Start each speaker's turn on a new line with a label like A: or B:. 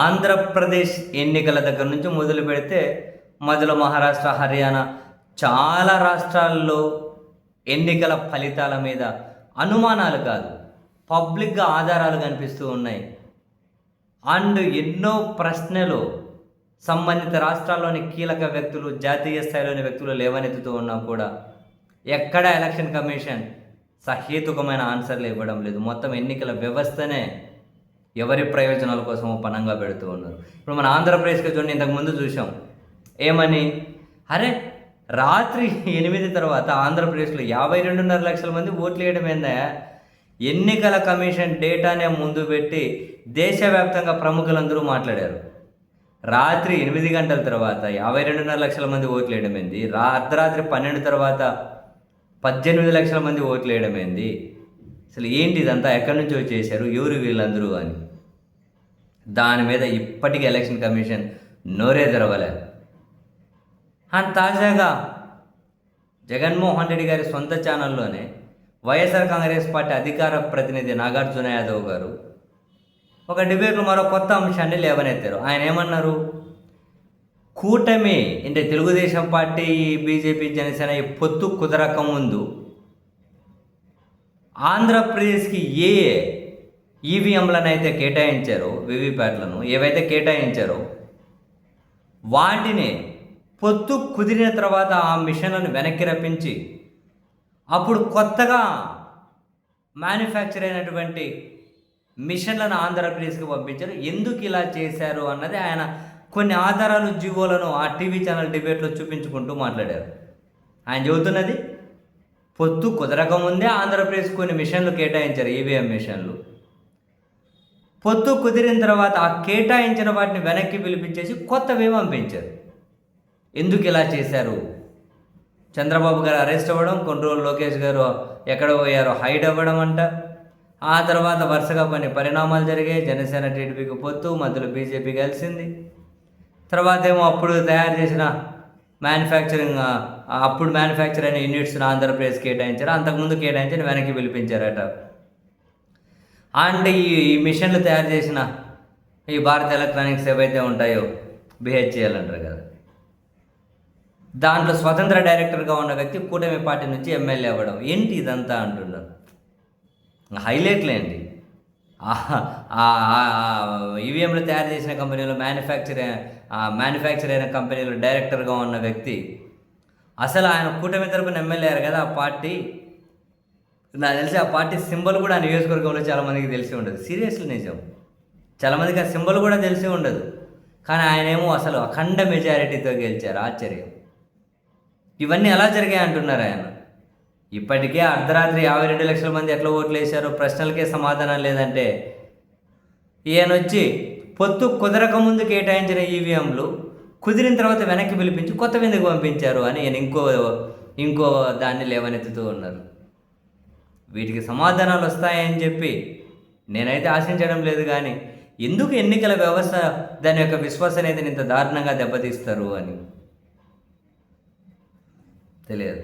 A: ఆంధ్రప్రదేశ్ ఎన్నికల దగ్గర నుంచి మొదలు పెడితే మొదలు మహారాష్ట్ర, హర్యానా చాలా రాష్ట్రాల్లో ఎన్నికల ఫలితాల మీద అనుమానాలు కాదు, పబ్లిక్‌గా ఆధారాలు కనిపిస్తూ ఉన్నాయి. అండ్ ఎన్నో ప్రశ్నలు సంబంధిత రాష్ట్రాల్లోని కీలక వ్యక్తులు, జాతీయ స్థాయిలోని వ్యక్తులు లేవనెత్తుతూ ఉన్నా కూడా ఎక్కడ ఎలక్షన్ కమిషన్ సహేతుకమైన ఆన్సర్లు ఇవ్వడం లేదు. మొత్తం ఎన్నికల వ్యవస్థనే ఎవరి ప్రయోజనాల కోసం పణంగా పెడుతూ ఉన్నారు. ఇప్పుడు మన ఆంధ్రప్రదేశ్కి చూడండి, ఇంతకుముందు చూసాం ఏమని, అరే రాత్రి 8 తర్వాత ఆంధ్రప్రదేశ్లో 52.5 లక్షల మంది ఓట్లు వేయడం ఏందా, ఎన్నికల కమిషన్ డేటానే ముందు పెట్టి దేశవ్యాప్తంగా ప్రముఖులందరూ మాట్లాడారు. రాత్రి 8 గంటల తర్వాత 52.5 లక్షల మంది ఓట్లు వేయడం ఏంది, అర్ధరాత్రి 12 తర్వాత 18 లక్షల మంది ఓట్లు వేయడం ఏంది, అసలు ఏంటి ఇదంతా, ఎక్కడి నుంచి వచ్చేసారు, ఎవరు వీళ్ళందరూ అని. దాని మీద ఇప్పటికీ ఎలక్షన్ కమిషన్ నోరే తెరవలేదు. అండ్ తాజాగా జగన్మోహన్ రెడ్డి గారి సొంత ఛానల్లోనే వైఎస్ఆర్ కాంగ్రెస్ పార్టీ అధికార ప్రతినిధి నాగార్జున యాదవ్ గారు ఒక డిబేట్లో మరో కొత్త అంశాన్ని లేవనెత్తారు. ఆయన ఏమన్నారు, కూటమి అంటే తెలుగుదేశం పార్టీ, బీజేపీ, జనసేన ఈ పొత్తు కుదరక ముందు ఆంధ్రప్రదేశ్కి ఏ ఈవీఎంలను అయితే కేటాయించారో, వీవీప్యాట్లను ఏవైతే కేటాయించారో వాటిని పొత్తు కుదిరిన తర్వాత ఆ మిషన్లను వెనక్కి రప్పించి అప్పుడు కొత్తగా మ్యానుఫ్యాక్చర్ అయినటువంటి మిషన్లను ఆంధ్రప్రదేశ్కి పంపించారు. ఎందుకు ఇలా చేశారు అన్నది ఆయన కొన్ని ఆధారాలు, జీవోలను ఆ టీవీ ఛానల్ డిబేట్లో చూపించుకుంటూ మాట్లాడారు. ఆయన చెబుతున్నది, పొత్తు కుదరకముందే ఆంధ్రప్రదేశ్ కొన్ని మిషన్లు కేటాయించారు, ఈవీఎం మిషన్లు. పొత్తు కుదిరిన తర్వాత ఆ కేటాయించిన వాటిని వెనక్కి పిలిపించేసి కొత్తవి పంపించారు. ఎందుకు ఇలా చేశారు? చంద్రబాబు గారు అరెస్ట్ అవ్వడం, కొన్ని రోజులు లోకేష్ గారు ఎక్కడ పోయారో హైడ్ అవ్వడం అంట. ఆ తర్వాత వరుసగా కొన్ని పరిణామాలు జరిగాయి. జనసేన టీడీపీకి పొత్తు, మధ్యలో బీజేపీ కలిసింది. తర్వాత ఏమో అప్పుడు తయారు చేసిన అప్పుడు మ్యానుఫ్యాక్చర్ అయిన యూనిట్స్ని ఆంధ్రప్రదేశ్ కేటాయించారు, అంతకుముందు కేటాయించి వెనక్కి పిలిపించారట. అండ్ ఈ మిషన్లు తయారు చేసిన ఈ భారత్ ఎలక్ట్రానిక్స్ ఏవైతే ఉంటాయో, BHEL అంటారు కదా, దాంట్లో స్వతంత్ర డైరెక్టర్గా ఉన్న వ్యక్తి కూటమి పార్టీ నుంచి ఎమ్మెల్యే అవ్వడం. ఏంటి ఇదంతా అంటున్నారు. హైలైట్లే అండి. ఈవీఎంలు తయారు చేసిన కంపెనీలో మ్యానుఫ్యాక్చర్ అయిన కంపెనీలో డైరెక్టర్గా ఉన్న వ్యక్తి అసలు ఆయన కూటమి తరపున ఎమ్మెల్యే అయ్యారు కదా. ఆ పార్టీ, నాకు తెలిసి ఆ పార్టీ సింబల్ కూడా ఆ నియోజకవర్గంలో చాలామందికి తెలిసి ఉండదు. సీరియస్లీ నిజం, చాలామందికి ఆ సింబల్ కూడా తెలిసి ఉండదు. కానీ ఆయనేమో అసలు అఖండ మెజారిటీతో గెలిచారు. ఆశ్చర్యం. ఇవన్నీ ఎలా జరిగాయి అంటున్నారు ఆయన. ఇప్పటికే అర్ధరాత్రి 52 లక్షల మంది ఎట్లా ఓట్లు వేశారో ప్రశ్నలకే సమాధానం లేదంటే, ఈయనొచ్చి పొత్తు కుదరక ముందు కేటాయించిన ఈవీఎంలు కుదిరిన తర్వాత వెనక్కి పిలిపించి కొత్త ఎందుకు పంపించారు అని ఈయన ఇంకో దాన్ని లేవనెత్తుతూ ఉన్నారు. వీటికి సమాధానాలు వస్తాయని చెప్పి నేనైతే ఆశించడం లేదు. కానీ ఎందుకు ఎన్నికల వ్యవస్థ దాని యొక్క విశ్వసనీయతని ఇంత దారుణంగా దెబ్బతీస్తారు అని తెలియదు.